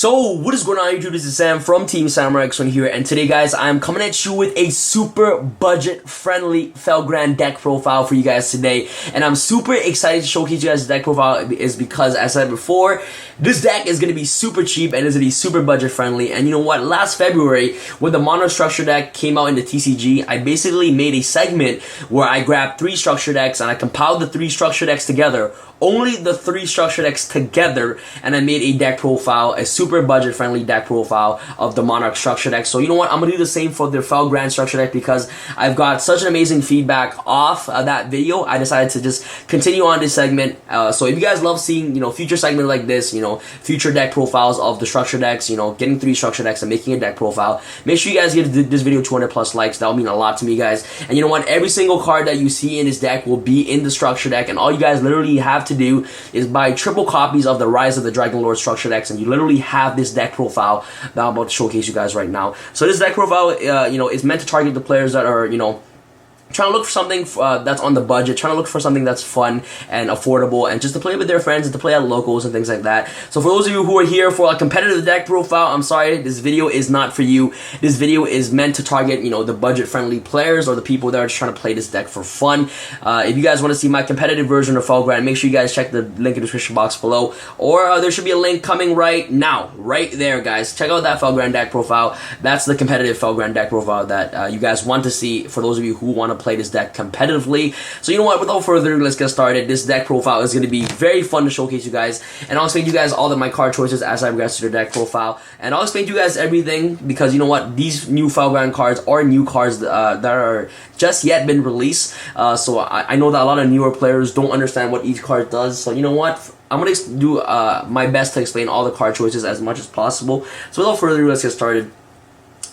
So, what is going on YouTube? This is Sam from TeamSamuraiX1 here, and today guys, I'm coming at you with a super budget-friendly Felgrand deck profile for you guys today. And I'm super excited to showcase you guys the deck profile is because, as I said before, this deck is going to be super cheap and it's going to be super budget-friendly. And you know what? Last February, when the mono structure deck came out in the TCG, I basically made a segment where I grabbed 3 structure decks and I compiled the 3 structure decks together. Only the 3 structure decks together, and I made a deck profile, a super budget friendly deck profile of the Monarch structure deck. So you know what, I'm gonna do the same for the Felgrand structure deck because I've got such an amazing feedback off that video. I decided to just continue on this segment. So if you guys love seeing, you know, future segments like this, you know, future deck profiles of the structure decks, you know, getting 3 structure decks and making a deck profile, make sure you guys give this video 200+ likes. That'll mean a lot to me, guys. And you know what, every single card that you see in this deck will be in the structure deck, and all you guys literally have to do is buy triple copies of the Rise of the Dragon Lord structure decks, and you literally have this deck profile that I'm about to showcase you guys right now. So this deck profile, you know, is meant to target the players that are, you know, trying to look for something that's on the budget, trying to look for something that's fun and affordable, and just to play with their friends and to play at locals and things like that. So for those of you who are here for a competitive deck profile, I'm sorry, this video is not for you. This video is meant to target, you know, the budget-friendly players or the people that are just trying to play this deck for fun. If you guys want to see my competitive version of Felgrand, make sure you guys check the link in the description box below, or there should be a link coming right now, right there, guys. Check out that Felgrand deck profile. That's the competitive Felgrand deck profile that you guys want to see for those of you who want to play this deck competitively. So you know what, without further ado, let's get started. This deck profile is going to be very fun to showcase you guys, and I'll explain to you guys all of my card choices as I progress through the deck profile, and I'll explain to you guys everything because you know what, these new Felgrand cards are new cards that are just yet been released, so I know that a lot of newer players don't understand what each card does. So you know what, I'm going to do my best to explain all the card choices as much as possible. So without further ado, let's get started.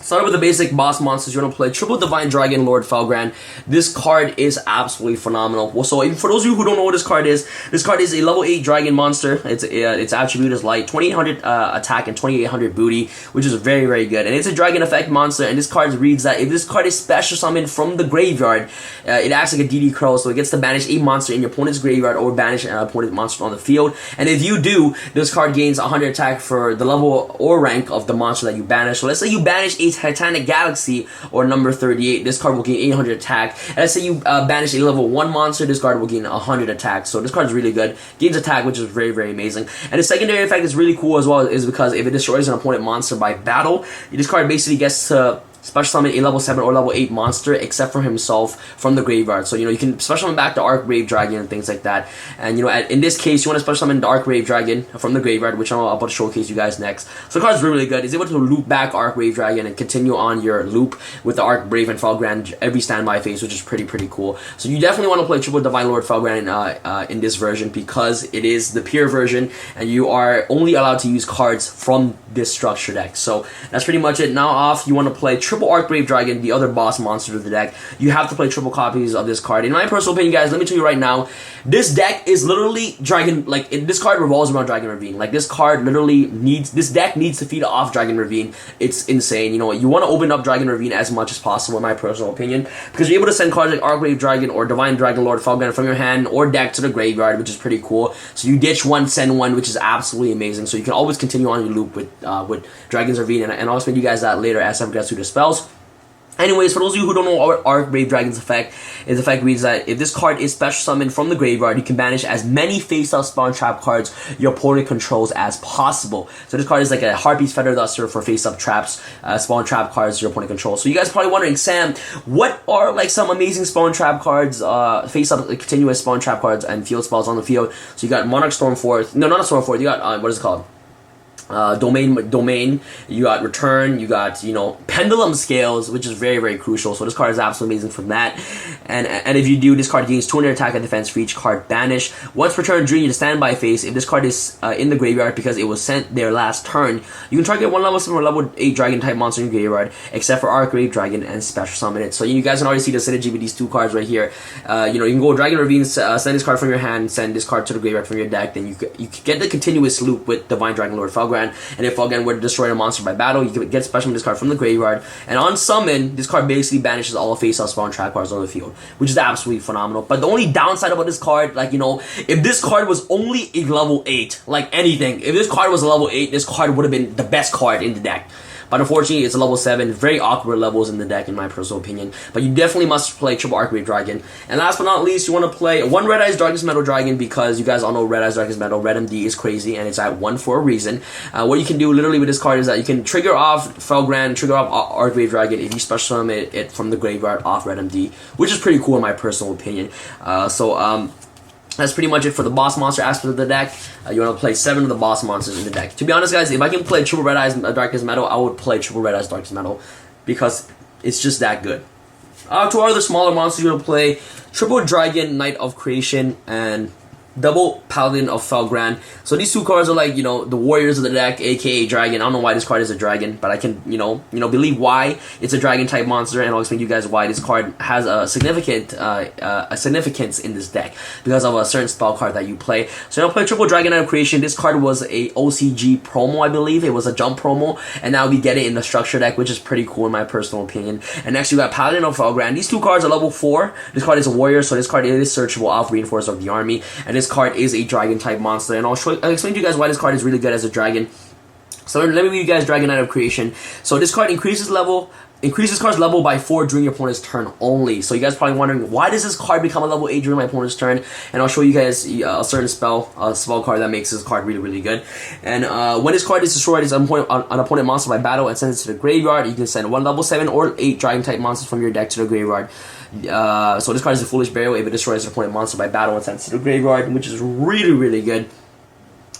Start with the basic boss monsters. You're going to play Triple Divine Dragon Lord Felgrand. This card is absolutely phenomenal. Well, so for those of you who don't know what this card is a level 8 dragon monster. Its attribute is light, 2800 attack and 2800 booty, which is very, very good. And it's a dragon effect monster, and this card reads that if this card is special summoned from the graveyard, it acts like a DD Crow, so it gets to banish a monster in your opponent's graveyard or banish an opponent's monster on the field. And if you do, this card gains 100 attack for the level or rank of the monster that you banish. So let's say you banish a Titanic Galaxy or number 38, this card will gain 800 attack. And let's say you banish a level 1 monster, this card will gain 100 attack. So this card is really good. Gains attack, which is very, very amazing. And the secondary effect is really cool as well, is because if it destroys an opponent monster by battle, this card basically gets to special summon a level 7 or level 8 monster except for himself from the graveyard. So you know, you can special summon back the Archbrave Dragon and things like that. And you know, in this case, you want to special summon the Archbrave Dragon from the graveyard, which I'm about to showcase you guys next. So the card is really, really good. It's able to loop back Archbrave Dragon and continue on your loop with the Archbrave and Felgrand every standby phase, which is pretty cool. So you definitely want to play Triple Divine Lord Felgrand in this version because it is the pure version, and you are only allowed to use cards from this structure deck. So that's pretty much it. Now off, you want to play Triple Archbrave Dragon, the other boss monster of the deck. You have to play triple copies of this card. In my personal opinion, guys, let me tell you right now, this deck is literally Dragon, like, this card revolves around Dragon Ravine. Like, this card literally needs, this deck needs to feed off Dragon Ravine. It's insane. You know, you want to open up Dragon Ravine as much as possible, in my personal opinion, because you're able to send cards like Archbrave Dragon or Divine Dragon Lord Felgrand from your hand or deck to the graveyard, which is pretty cool. So you ditch one, send one, which is absolutely amazing. So you can always continue on your loop with Dragon's Ravine, and I'll explain to you guys that later as I progress through the spells. Anyways, for those of you who don't know what Archbrave Dragon's effect, its effect reads that if this card is special summoned from the graveyard, you can banish as many face-up spawn trap cards your opponent controls as possible. So this card is like a Harpy's Feather Duster for face-up traps, spawn trap cards your opponent controls. So you guys are probably wondering, Sam, what are like some amazing spawn trap cards, face-up like, continuous spawn trap cards and field spells on the field? So you got Monarch Stormforth, no, not a Stormforth, you got, what is it called? Domain, you got Return, you got, you know, Pendulum Scales, which is very, very crucial. So this card is absolutely amazing for that. And if you do, this card gains 200 attack and defense for each card banished. Once per turn during your standby phase, if this card is in the graveyard because it was sent there last turn, you can target one level 7 or level 8 dragon type monster in your graveyard, except for Archbrave Dragon, and special summon it. So you guys can already see the synergy with these two cards right here. You know, you can go Dragon Ravine, send this card from your hand, send this card to the graveyard from your deck, then you get the continuous loop with Divine Dragon Lord Felgrand. Felgrand, and if Felgrand were to destroy a monster by battle, you can get special summon this card from the graveyard, and on summon, this card basically banishes all face-up spawn trap cards on the field, which is absolutely phenomenal. But the only downside about this card, like, you know, if this card was only a level 8, like anything, if this card was a level 8, this card would have been the best card in the deck. But unfortunately, it's a level 7. Very awkward levels in the deck, in my personal opinion. But you definitely must play triple Archwave Dragon. And last but not least, you want to play one Red Eyes Darkness Metal Dragon, because you guys all know Red Eyes Darkness Metal. Red MD is crazy, and it's at 1 for a reason. What you can do literally with this card is that you can trigger off Felgrand, trigger off Archwave Dragon if you special summon it from the graveyard off Red MD, which is pretty cool in my personal opinion. That's pretty much it for the boss monster aspect of the deck. You want to play 7 of the boss monsters in the deck. To be honest, guys, if I can play triple Red Eyes Darkness Metal, I would play triple Red Eyes Darkness Metal, because it's just that good. To our other smaller monsters, you're going to play triple Dragon Knight of Creation and double Paladin of Felgrand. So these two cards are like, you know, the warriors of the deck, aka dragon. I don't know why this card is a dragon, but I can, you know, believe why it's a dragon type monster, and I'll explain to you guys why this card has a significance in this deck because of a certain spell card that you play. So I'll play triple Dragon Knight of Creation. This card was a OCG promo, I believe. It was a jump promo, and now we get it in the structure deck, which is pretty cool in my personal opinion. And next you got Paladin of Felgrand. These two cards are level 4. This card is a warrior, so this card is searchable off Reinforcer of the Army, and this card is a dragon type monster, and I'll explain to you guys why this card is really good as a dragon. So let me give you guys Dragon Knight of Creation. So this card increases cards level by 4 during your opponent's turn only. So you guys probably wondering, why does this card become a level 8 during my opponent's turn? And I'll show you guys a certain spell card that makes this card really, really good. And when this card is destroyed, it's an opponent monster by battle and sends it to the graveyard. You can send 1 level 7 or 8 dragon type monsters from your deck to the graveyard. So this card is a Foolish Burial if it destroys an opponent monster by battle and sends it to the graveyard, which is really, really good.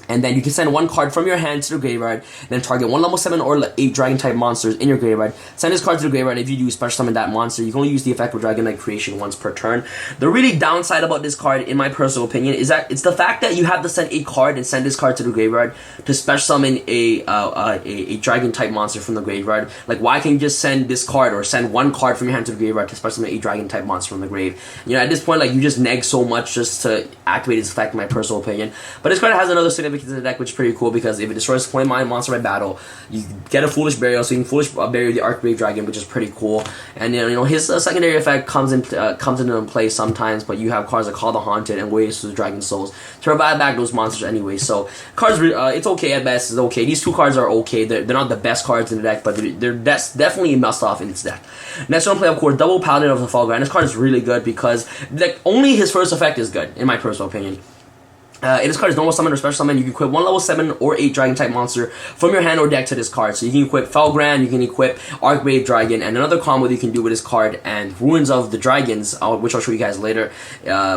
And then you can send 1 card from your hand to the graveyard, then target 1 level 7 or 8 dragon type monsters in your graveyard. Send this card to the graveyard. If you do special summon that monster, you can only use the effect of Dragon Knight Creation once per turn. The really downside about this card, in my personal opinion, is that it's the fact that you have to send a card and send this card to the graveyard to special summon a dragon type monster from the graveyard. Like, why can't you just send this card or send 1 card from your hand to the graveyard to special summon a dragon type monster from the grave? You know, at this point, like, you just neg so much just to activate its effect, in my personal opinion. But this card has another significance in the deck, which is pretty cool, because if it destroys a playmats monster by battle, you get a Foolish Burial, so you can Foolish Bury the Archwave Dragon, which is pretty cool. And you know his secondary effect comes into play sometimes, but you have cards that Call the Haunted and Waves to the Dragon Souls to revive back those monsters anyway. So cards, it's okay at best. It's okay. These two cards are okay. They're not the best cards in the deck, but they're definitely a must-off in its deck. Next one, play of course double Paladin of the Felgrand. This card is really good because like only his first effect is good, in my personal opinion. In this card is normal summon or special summon. You can equip 1 level 7 or 8 dragon type monster from your hand or deck to this card. So you can equip Felgrand, you can equip Archwave Dragon, and another combo that you can do with this card, and Ruins of the Dragons, which I'll show you guys later,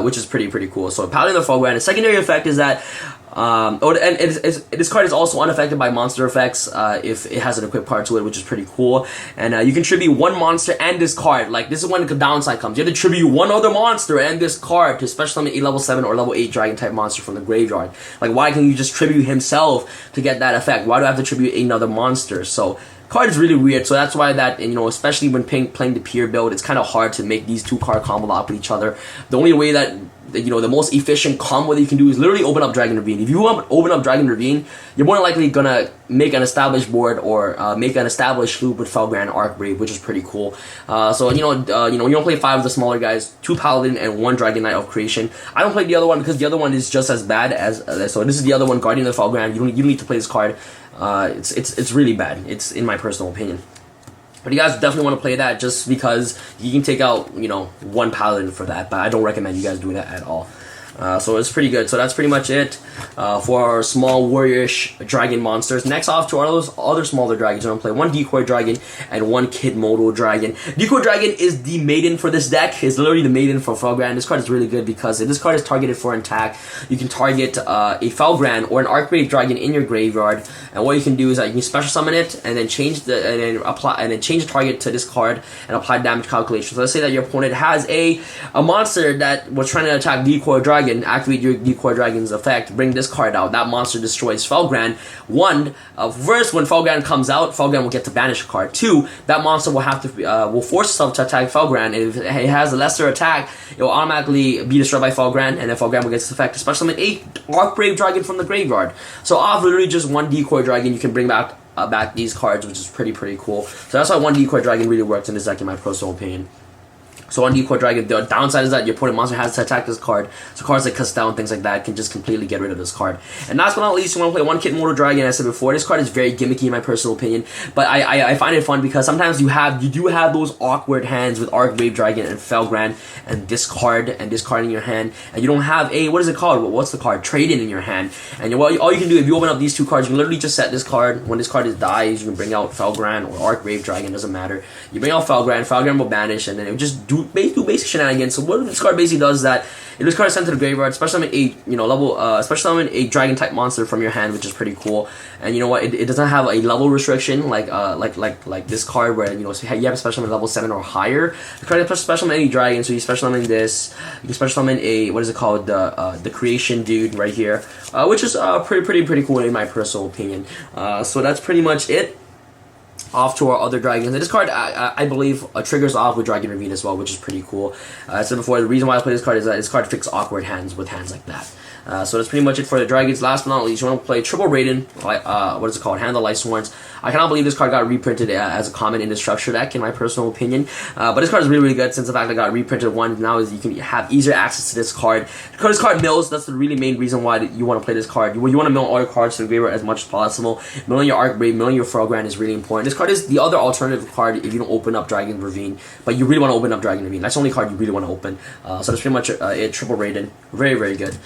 which is pretty cool. So Paladin of Felgrand, the secondary effect is that this card is also unaffected by monster effects if it has an equipped card to it, which is pretty cool. And you can tribute 1 monster and this card. Like, this is when the downside comes. You have to tribute 1 other monster and this card to special summon a level 7 or level 8 dragon type monster from the graveyard. Like, why can't you just tribute himself to get that effect? Why do I have to tribute another monster? So card is really weird, so that's why that, you know, especially when playing the peer build, it's kind of hard to make these 2 card combo off with each other. The only way that, you know, the most efficient combo that you can do is literally open up Dragon Ravine. If you open up Dragon Ravine, you're more likely gonna make an established board or make an established loop with Felgrand Archbrave, which is pretty cool. So you don't play 5 of the smaller guys, 2 Paladin and 1 Dragon Knight of Creation. I don't play the other one because the other one is just as bad as so this is the other one, Guardian of Felgrand. You don't need to play this card. It's really bad. It's in my personal opinion. But you guys definitely want to play that just because you can take out, you know, 1 Paladin for that. But I don't recommend you guys doing that at all. So it's pretty good. So that's pretty much it for our small warriorish dragon monsters. Next off to our other smaller dragons. We're going to play 1 Decoy Dragon and 1 Kid Modal Dragon. Decoy Dragon is the maiden for this deck. It's literally the maiden for Felgrand. This card is really good because if this card is targeted for an attack, you can target a Felgrand or an Archwave Dragon in your graveyard. And what you can do is that you can special summon it and then change the target to this card and apply damage calculation. So let's say that your opponent has a monster that was trying to attack Decoy Dragon. dragon, activate your decoy dragon's effect, bring this card out. That monster destroys Felgrand. One, first, when Felgrand comes out, Felgrand will get to banish a card. Two, that monster will have to will force itself to attack Felgrand, and if it has a lesser attack, it will automatically be destroyed by Felgrand, and then Felgrand will get its effect. Especially in 8 Archbrave Dragon from the graveyard. So off literally just one decoy dragon, you can bring back these cards, which is pretty cool. So that's why one decoy dragon really works in this deck, in my personal opinion. So on Decoy Dragon, the downside is that your opponent monster has to attack this card. So cards like Castell and things like that can just completely get rid of this card. And last but not least, you want to play one Kit Mortal Dragon. As I said before, this card is very gimmicky in my personal opinion. But I find it fun because sometimes you do have those awkward hands with Archwave Dragon and Felgrand and this card in your hand. And you don't have a, what is it called? What's the card? Trade-in in your hand. And all you can do, if you open up these two cards, you can literally just set this card. When this card dies, you can bring out Felgrand or Archwave Dragon, doesn't matter. You bring out Felgrand will banish, and then it will just do basic shenanigans. So what this card basically does is that if this card is sent to the graveyard, special summon a dragon type monster from your hand, which is pretty cool. And you know what? It doesn't have a level restriction like this card where you have to special summon level 7 or higher. The card can special summon any dragon, so you special summon this. You can special summon a the creation dude right here, which is pretty cool in my personal opinion. So that's pretty much it. Off to our other dragons. And this card, I believe, triggers off with Dragon Ravine as well, which is pretty cool. I said before, the reason why I play this card is that this card fixes awkward hands with hands like that. So that's pretty much it for the dragons. Last but not least, you want to play Triple Raiden, Hand of the Light Swords. I cannot believe this card got reprinted as a common in the structure deck, in my personal opinion. But this card is really good since the fact that it got reprinted one. Now is you can have easier access to this card. This card mills. That's the really main reason why you want to play this card. You want to mill all your cards to the graveyard as much as possible. Milling your Archbrave, milling your Felgrand is really important. This card is the other alternative card if you don't open up Dragon Ravine, but you really want to open up Dragon Ravine. That's the only card you really want to open. So that's pretty much it. Triple Raiden, very good.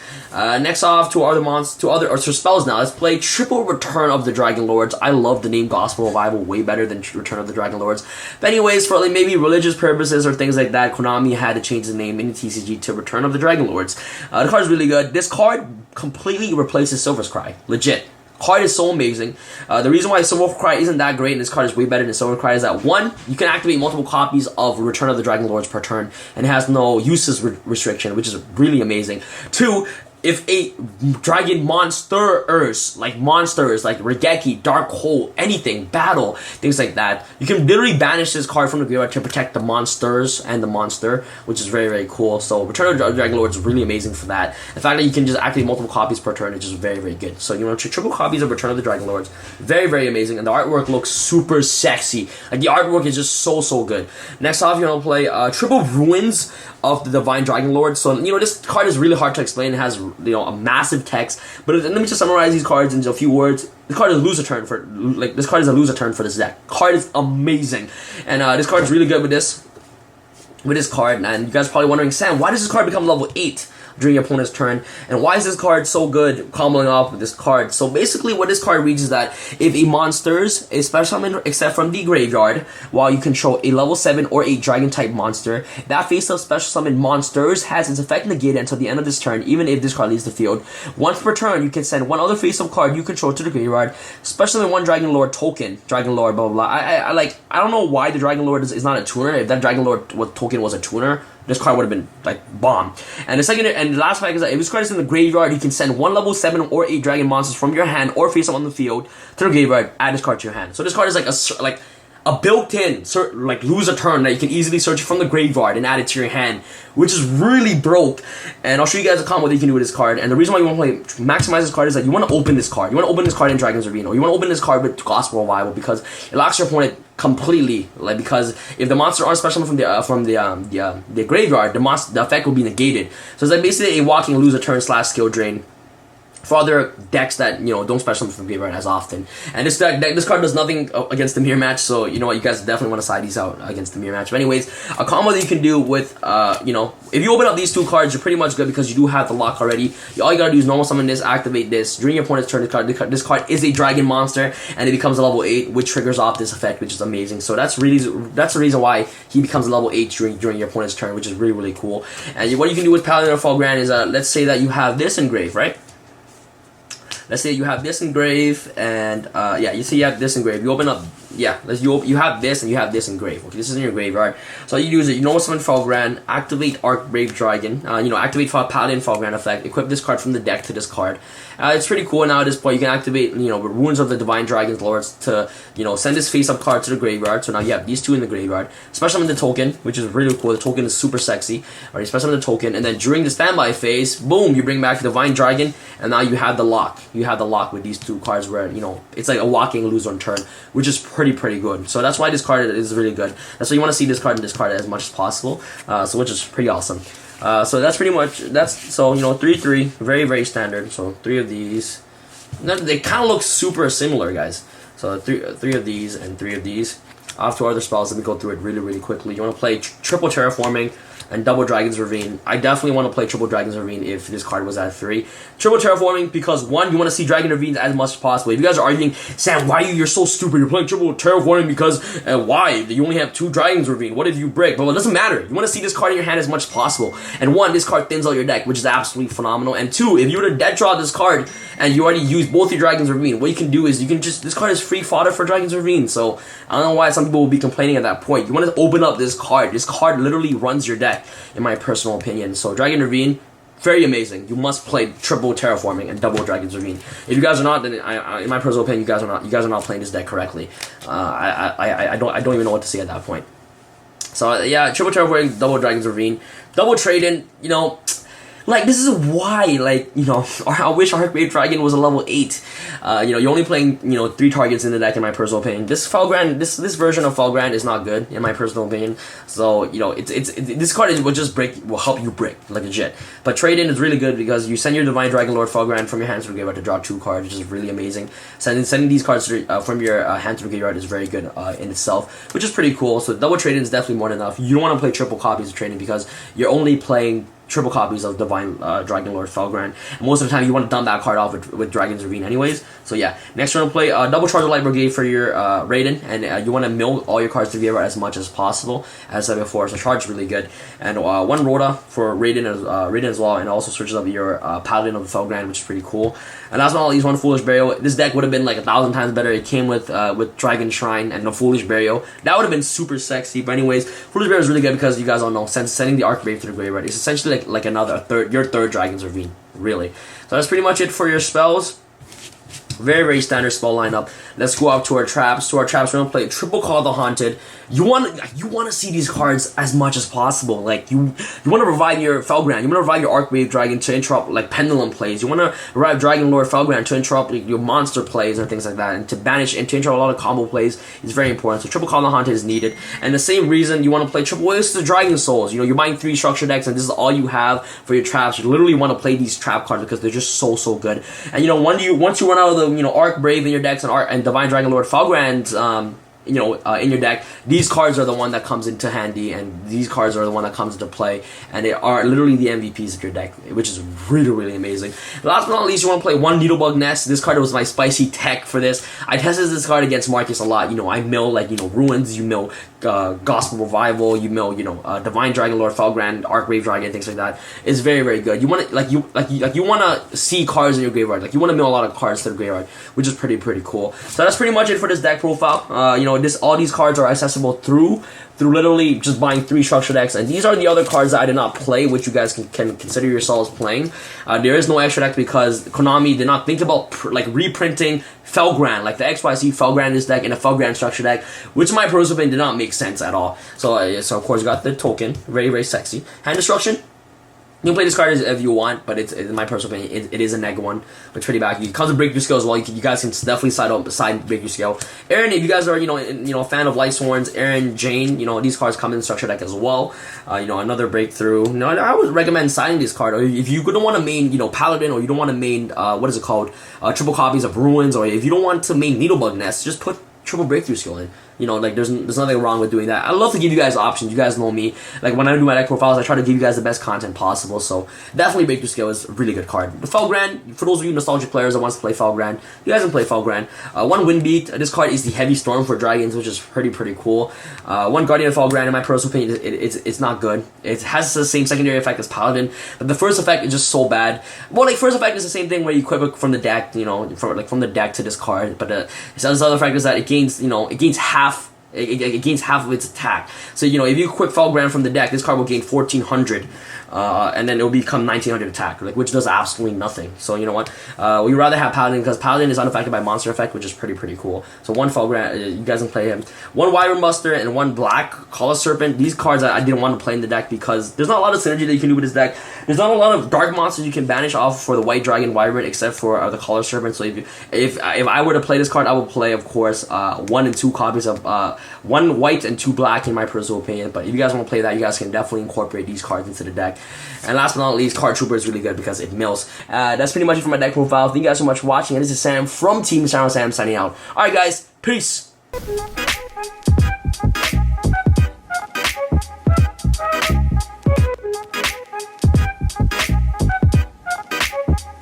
Next off to other spells now. Let's play Triple Return of the Dragon Lords. I love the name Gospel Revival way better than Return of the Dragon Lords. But anyways, for like maybe religious purposes or things like that, Konami had to change the name in the TCG to Return of the Dragon Lords. The card is really good. This card completely replaces Silver's Cry. Legit. Card is so amazing. The reason why Silver's Cry isn't that great and this card is way better than Silver's Cry is that, one, you can activate multiple copies of Return of the Dragon Lords per turn and it has no uses restriction, which is really amazing. Two, if a dragon monsters like Regeki, Dark Hole, anything, battle, things like that, you can literally banish this card from the graveyard to protect the monsters and the monster, which is very cool. So Return of the Dragon Lord is really amazing for that. The fact that you can just activate multiple copies per turn is just very good. So triple copies of Return of the Dragon Lords, very amazing, and the artwork looks super sexy. Like the artwork is just so good. Next off, you're gonna play Triple Ruins of the Divine Dragon Lord. So this card is really hard to explain. It has a massive text, but let me just summarize these cards into a few words. This card is a lose a turn for this deck. Card is amazing, and this card is really good with this card. And you guys are probably wondering, Sam, why does this card become level 8 during your opponent's turn, and why is this card so good comboing off with this card? So basically what this card reads is that if a monsters is special summon except from the graveyard while you control a level 7 or 8 dragon type monster, that face-up special summon monsters has its effect negated until the end of this turn, even if this card leaves the field. Once per turn, you can send one other face-up card you control to the graveyard, special summon one Dragon Lord token, Dragon Lord blah blah blah. I don't know why the Dragon Lord is not a tuner. If that Dragon Lord token was a tuner, this card would have been like bomb. And the last fact is that if this card is in the graveyard, you can send one level 7 or 8 dragon monsters from your hand or face up on the field to the graveyard, add this card to your hand. So this card is like a built-in lose a turn that you can easily search from the graveyard and add it to your hand, which is really broke. And I'll show you guys a combo that you can do with this card. And the reason why you want to maximize this card is that you want to open this card. You want to open this card in Dragon's Ravine, or you want to open this card with Gospel Revival because it locks your opponent completely. Because if the monster aren't special from the graveyard, the effect will be negated. So it's like basically a walking lose a turn / skill drain for other decks that don't special summon from graveyard as often. And this card does nothing against the mirror match, so you guys definitely want to side these out against the mirror match. But anyways, a combo that you can do with if you open up these two cards, you're pretty much good because you do have the lock already. All you gotta do is normal summon this, activate this during your opponent's turn. This card is a dragon monster, and it becomes a level 8, which triggers off this effect, which is amazing. So that's the reason why he becomes a level 8 during your opponent's turn, which is really cool. And what you can do with Paladin of Felgrand is let's say that you have this engraved, right? Let's say you have this engraved, and you see you have this engraved. You open up yeah, you have this and you have this engrave. Okay, this is in your graveyard. So all you do is you know summon Felgrand, activate Arc Brave Dragon, activate Paladin Felgrand effect, equip this card from the deck to this card. It's pretty cool now at this point. You can activate, Ruins of the Divine Dragon's Lords to, send this face-up card to the graveyard. So now you have these two in the graveyard. Special summon the token, which is really cool. The token is super sexy. Alright, special summon the token, and then during the standby phase, boom, you bring back the Divine Dragon, and now you have the lock. You have the lock with these two cards where, it's like a walking lose on turn, which is pretty good. So that's why this card is really good. That's why you want to see this card and this card as much as possible. Which is pretty awesome. So that's pretty much, 3-3, very standard. So 3 of these. They kind of look super similar, guys. So three of these and 3 of these. Off to other spells. Let me go through it really quickly. You want to play triple Terraforming and double Dragon's Ravine. I definitely want to play triple Dragon's Ravine if this card was at 3. Triple Terraforming because 1, you want to see Dragon Ravines as much as possible. If you guys are arguing, Sam, why you're so stupid? You're playing triple Terraforming because why? You only have 2 Dragon's Ravine. What if you break? But it doesn't matter. You want to see this card in your hand as much as possible. And 1, this card thins out your deck, which is absolutely phenomenal. And 2, if you were to dead draw this card and you already used both your Dragon's Ravine, what you can do is this card is free fodder for Dragon's Ravine. So I don't know why some people will be complaining at that point. You want to open up this card. This card literally runs your deck, in my personal opinion. So Dragon Ravine, very amazing. You must play triple Terraforming and double Dragon's Ravine. If you guys are not, then in my personal opinion, you guys are not playing this deck correctly. I don't even know what to say at that point. So yeah, triple Terraforming, double Dragon's Ravine, double trade-in. Like, this is why, I wish Arc Brave Dragon was a level 8. You're only playing, 3 targets in the deck, in my personal opinion. This Felgrand, this version of Felgrand is not good, in my personal opinion. So, this card will help you break, like legit. But trade-in is really good because you send your Divine Dragon Lord Felgrand from your hands to the graveyard to draw 2 cards, which is really amazing. Sending these cards from your hand to the graveyard is very good in itself, which is pretty cool. So double trade-in is definitely more than enough. You don't want to play triple copies of trade-in because you're only playing triple copies of Divine Dragon Lord Felgrand. And most of the time, you want to dump that card off with Dragon's Ravine anyways. So yeah, next we're going to play double Charge of Light Brigade for your Raiden, and you want to mill all your cards to the graveyard as much as possible, as I said before. So Charge is really good. And 1 Rhoda for Raiden as well, and also switches up your Paladin of the Felgrand, which is pretty cool. And last but not least, 1 Foolish Burial. This deck would have been like 1,000 times better. It came with Dragon Shrine and the Foolish Burial. That would have been super sexy. But anyways, Foolish Burial is really good because you guys all know, sending the Arc Brave to the graveyard, it's essentially like your third Dragon's Ravine, really. So that's pretty much it for your spells. Very standard spell lineup. Let's go up to our traps. We're gonna play triple Call the Haunted. You want to see these cards as much as possible. Like you want to revive your Felgrand. You want to revive your Arcwave Dragon to interrupt like pendulum plays. You want to revive Dragon Lord Felgrand to interrupt your monster plays and things like that, and to banish and to interrupt a lot of combo plays is very important. So triple Call the Haunted is needed. And the same reason you want to play triple Waste of Dragon Souls. You're buying 3 structure decks and this is all you have for your traps. You literally want to play these trap cards because they're just so good. And once you run out of the Arc Brave in your decks and Divine Dragon Lord Felgrand in your deck, these cards are the one that comes into handy, and these cards are the one that comes into play, and they are literally the MVPs of your deck, which is really amazing. Last but not least, you want to play 1 Needlebug Nest. This card was my spicy tech for this. I tested this card against Marcus a lot. I mill Ruins, you mill Gospel Revival, you mill Divine Dragon Lord Felgrand, Arcwave Dragon, things like that. It's very good. You want to you want to see cards in your graveyard. Like you want to mill a lot of cards to the graveyard, which is pretty cool. So that's pretty much it for this deck profile. All these cards are accessible through literally just buying 3 structure decks, and these are the other cards that I did not play, which you guys can consider yourselves playing. There is no extra deck because Konami did not think about reprinting Felgrand, like the XYZ Felgrand this deck and a Felgrand structure deck, which in my personal opinion did not make sense at all. So of course you got the token, very sexy. Hand Destruction. You can play this card if you want, but in my personal opinion, it is a neg 1. It's pretty bad. It comes with Breakthrough Skill as well. You guys can definitely side Breakthrough Skill. Aaron, if you guys are a fan of Light Sworns, Aaron, Jane, these cards come in the structure deck as well. Another Breakthrough. I would recommend signing this card. Or if you don't want to main Paladin, or you don't want to main what is it called, triple copies of Ruins, or if you don't want to main Needlebug Nest, just put triple Breakthrough Skill in. You know, like there's nothing wrong with doing that. I love to give you guys options. You guys know me. Like when I do my deck profiles, I try to give you guys the best content possible. So definitely Breakthrough Scale is a really good card. The Felgrand, for those of you nostalgic players that wants to play Felgrand, you guys can play Felgrand. One Windbeat. This card is the Heavy Storm for dragons, which is pretty cool. One Guardian of Felgrand, in my personal opinion, it's not good. It has the same secondary effect as Paladin, but the first effect is just so bad. Well, like first effect is the same thing where you equip it from the deck, you know, from the deck to this card. But this other effect is that it gains, you know, it gains half. It gains half of its attack. So, you know, if you equip Felgrand from the deck, this card will gain 1400, and then it will become 1900 attack, like, which does absolutely nothing. So, you know what? We rather have Paladin, because Paladin is unaffected by monster effect, which is pretty cool. So, one Felgrand, you guys can play him. One Wyvern Buster and one Black Collar Serpent. These cards I didn't want to play in the deck because there's not a lot of synergy that you can do with this deck. There's not a lot of dark monsters you can banish off for the White Dragon Wyvern, except for the Collar Serpent. So, if I were to play this card, I would play, of course, 1 and 2 copies of 1 white and 2 black, in my personal opinion. But if you guys want to play that, you guys can definitely incorporate these cards into the deck. And last but not least, Card Trooper is really good because it mills. That's pretty much it for my deck profile. Thank you guys so much for watching. And this is Sam from Team Samurai. Sam signing out. Alright guys, peace.